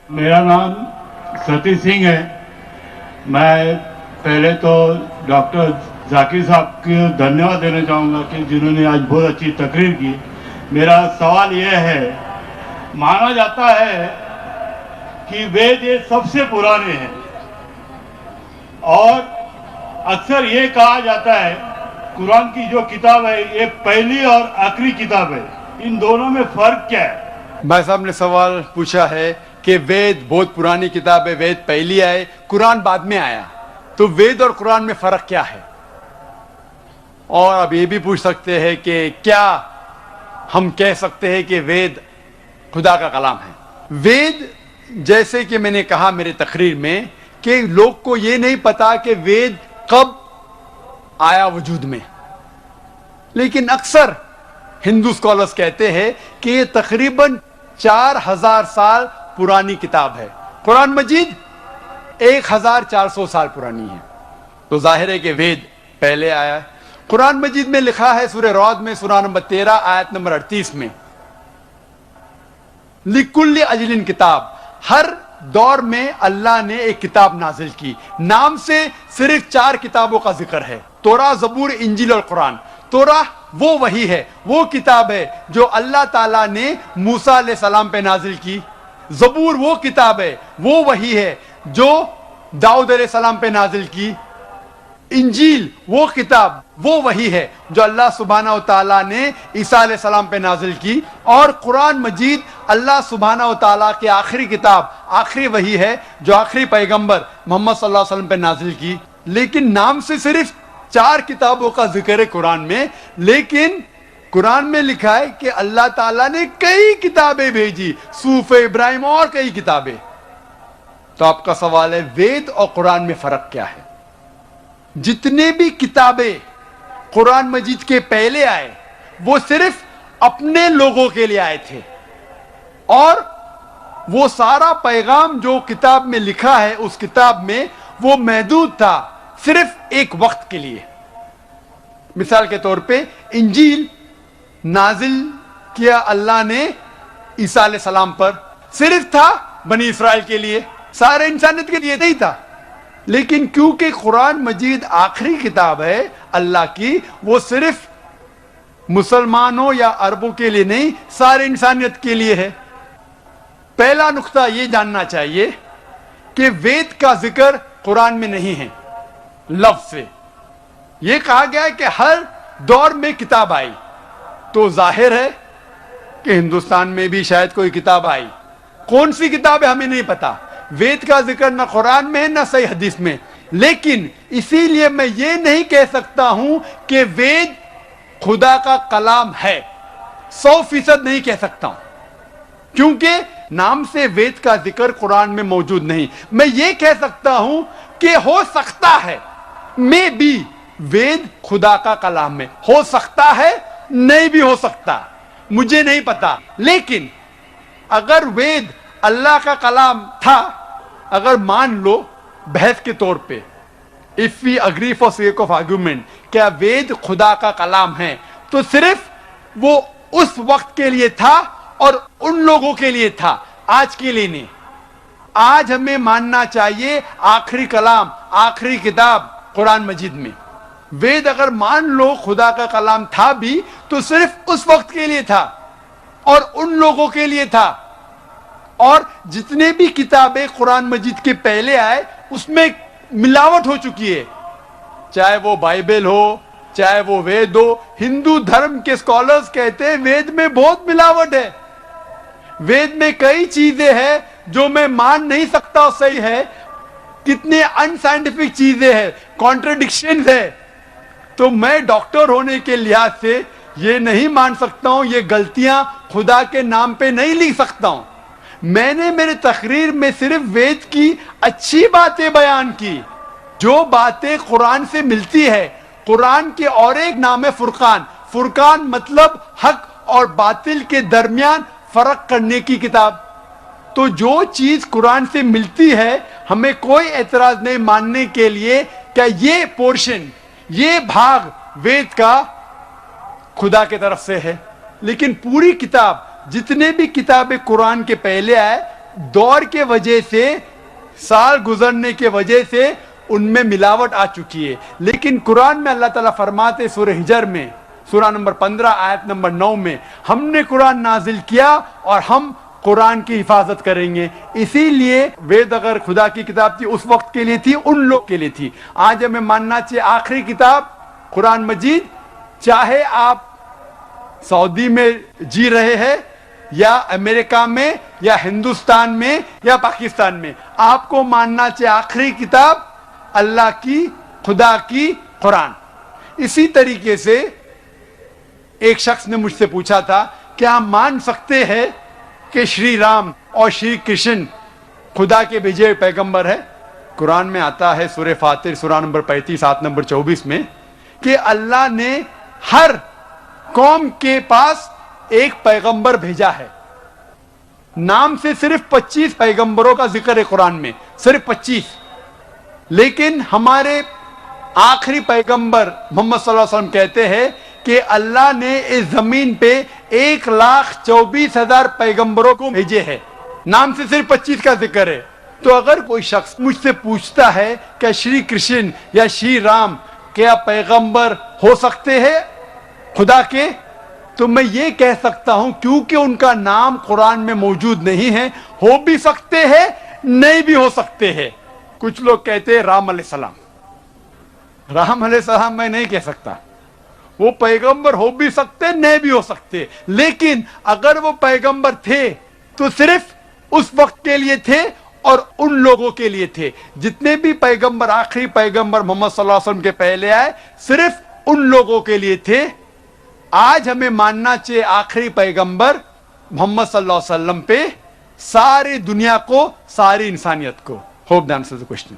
मेरा नाम सतीश सिंह है। मैं पहले तो डॉक्टर जाकिर साहब को धन्यवाद देना चाहूँगा कि जिन्होंने आज बहुत अच्छी तकरीर की। मेरा सवाल यह है, माना जाता है कि वेद ये सबसे पुराने हैं और अक्सर ये कहा जाता है कुरान की जो किताब है ये पहली और आखिरी किताब है, इन दोनों में फर्क क्या है? भाई साहब ने सवाल पूछा है कि वेद बहुत पुरानी किताब है, वेद पहली आए, कुरान बाद में आया, तो वेद और कुरान में फर्क क्या है? और अब ये भी पूछ सकते हैं कि क्या हम कह सकते हैं कि वेद खुदा का कलाम है? वेद, जैसे कि मैंने कहा मेरे तकरीर में, कि लोग को ये नहीं पता कि वेद कब आया वजूद में, लेकिन अक्सर हिंदू स्कॉलर्स कहते हैं कि ये तकरीबन 4000 साल पुरानी किताब है। कुरान मजीद 1400 साल पुरानी है, तो जाहिर है कि वेद पहले आया है। कुरान मजीद में लिखा है सूरह रौद में सूरह नंबर 13 आयत नंबर 38 में, लिकुल्ली अजलिन किताब, हर दौर में अल्लाह ने एक किताब नाजिल की। नाम से सिर्फ 4 किताबों का जिक्र है, तोरा, जबूर, इंजील और कुरान। तोरा वो वही है, वो किताब है जो अल्लाह ताला ने मूसा अलैहि सलाम पे नाजिल की। जबूर वो किताब है, वो वही है जो दाऊद अलैहि सलाम पे नाजिल की। इंजील वो किताब, वो वही है जो अल्लाह सुब्हाना व तआला ने ईसा अलैहि सलाम पे नाजिल की। और कुरान मजीद अल्लाह सुब्हाना व तआला की आखिरी किताब, आखिरी वही है जो आखिरी पैगंबर मोहम्मद सल्लल्लाहु अलैहि वसल्लम पे नाजिल की। लेकिन नाम से सिर्फ 4 किताबों का जिक्र है कुरान में, लेकिन कुरान में लिखा है कि अल्लाह ताला ने कई किताबें भेजी, सूफे इब्राहिम और कई किताबें। तो आपका सवाल है, वेद और कुरान में फर्क क्या है? जितने भी किताबें कुरान मजीद के पहले आए वो सिर्फ अपने लोगों के लिए आए थे, और वो सारा पैगाम जो किताब में लिखा है उस किताब में वो महदूद था सिर्फ एक वक्त के लिए। मिसाल के तौर पे इंजील नाजिल किया अल्लाह ने ईसा अलैहि सलाम पर, सिर्फ था बनी इस्राइल के लिए, सारे इंसानियत के लिए नहीं था। लेकिन क्योंकि कुरान मजीद आखिरी किताब है अल्लाह की, वो सिर्फ मुसलमानों या अरबों के लिए नहीं, सारे इंसानियत के लिए है। पहला नुक्ता ये जानना चाहिए कि वेद का जिक्र कुरान में नहीं है। लफ्ज से यह कहा गया है कि हर दौर में किताब आई, तो जाहिर है कि हिंदुस्तान में भी शायद कोई किताब आई। कौन सी किताब है हमें नहीं पता। वेद का जिक्र ना कुरान में है ना सही हदीस में। लेकिन इसीलिए मैं ये नहीं कह सकता हूं कि वेद खुदा का कलाम है, 100% नहीं कह सकता हूं, क्योंकि नाम से वेद का जिक्र कुरान में मौजूद नहीं। मैं ये कह सकता हूं कि हो सकता है, मे बी वेद खुदा का कलाम में हो सकता है, नहीं भी हो सकता, मुझे नहीं पता। लेकिन अगर वेद अल्लाह का कलाम था, अगर मान लो बहस के तौर पे, if we agree for sake of argument, क्या वेद खुदा का कलाम है, तो सिर्फ वो उस वक्त के लिए था और उन लोगों के लिए था, आज के लिए नहीं। आज हमें मानना चाहिए आखिरी कलाम, आखिरी किताब कुरान मजीद में। वेद अगर मान लो खुदा का कलाम था भी, तो सिर्फ उस वक्त के लिए था और उन लोगों के लिए था। और जितने भी किताबें कुरान मजीद के पहले आए उसमें मिलावट हो चुकी है, चाहे वो बाइबल हो, चाहे वो वेद हो। हिंदू धर्म के स्कॉलर्स कहते हैं वेद में बहुत मिलावट है, वेद में कई चीजें हैं जो मैं मान नहीं सकता सही है, कितने अनसाइंटिफिक चीजें हैं, कॉन्ट्रडिक्शन है। तो मैं डॉक्टर होने के लिहाज से ये नहीं मान सकता हूं, ये गलतियां खुदा के नाम पे नहीं लिख सकता हूं। मैंने मेरे तकरीर में सिर्फ वेद की अच्छी बातें बयान की, जो बातें कुरान से मिलती है। कुरान के और एक नाम है फुरकान। फुरकान मतलब हक और बातिल के दरमियान फर्क करने की किताब। तो जो चीज कुरान से मिलती है हमें कोई एतराज नहीं मानने के लिए क्या ये पोर्शन, ये भाग वेद का खुदा के तरफ से है। लेकिन पूरी किताब, जितने भी किताबें कुरान के पहले आए دور کے وجہ سے, سال گزرنے کے وجہ سے ان میں ملاوٹ آ چکی ہے. لیکن قرآن میں اللہ تعالیٰ فرماتے سورہ ہجر میں سورہ نمبر 15 آیت نمبر 9 میں, ہم نے قرآن نازل کیا اور ہم قرآن کی حفاظت کریں گے. اسی لیے وید اگر خدا کی کتاب تھی اس وقت کے لیے تھی, ان لوگ کے لیے تھی. آج ہمیں ماننا چاہیے آخری کتاب قرآن مجید, چاہے آپ سعودی میں جی رہے ہیں یا امریکہ میں یا ہندوستان میں یا پاکستان میں, آپ کو ماننا چاہیے آخری کتاب اللہ کی, خدا کی قرآن. اسی طریقے سے ایک شخص نے مجھ سے پوچھا تھا کیا ہم مان سکتے ہیں کہ شری رام اور شری کرشن خدا کے بھیجے ہوئے پیغمبر ہے؟ قرآن میں آتا ہے سورہ فاتر سورہ نمبر 35 آیت نمبر 24 میں کہ اللہ نے ہر قوم کے پاس ایک پیغمبر بھیجا ہے. نام سے صرف 25 پیغمبروں کا ذکر ہے قرآن میں, صرف 25. لیکن ہمارے آخری پیغمبر محمد صلی اللہ علیہ وسلم کہتے ہیں کہ اللہ نے اس زمین پہ 1,24,000 پیغمبروں کو بھیجے ہیں. نام سے صرف 25 کا ذکر ہے. تو اگر کوئی شخص مجھ سے پوچھتا ہے کہ شری کرشن یا شری رام کیا پیغمبر ہو سکتے ہیں خدا کے, تو میں یہ کہہ سکتا ہوں کیونکہ ان کا نام قرآن میں موجود نہیں ہے, ہو بھی سکتے ہیں نہیں بھی ہو سکتے ہیں. کچھ لوگ کہتے ہیں رام علیہ السلام. رام علیہ السلام میں نہیں کہہ سکتا, وہ پیغمبر ہو بھی سکتے نہیں بھی ہو سکتے. لیکن اگر وہ پیغمبر تھے تو صرف اس وقت کے لیے تھے اور ان لوگوں کے لیے تھے. جتنے بھی پیغمبر, آخری پیغمبر محمد صلی اللہ علیہ وسلم کے پہلے آئے, صرف ان لوگوں کے لیے تھے. آج ہمیں ماننا چاہیے آخری پیغمبر محمد صلی اللہ علیہ وسلم پہ ساری دنیا کو, ساری انسانیت کو. Hope the answer the question.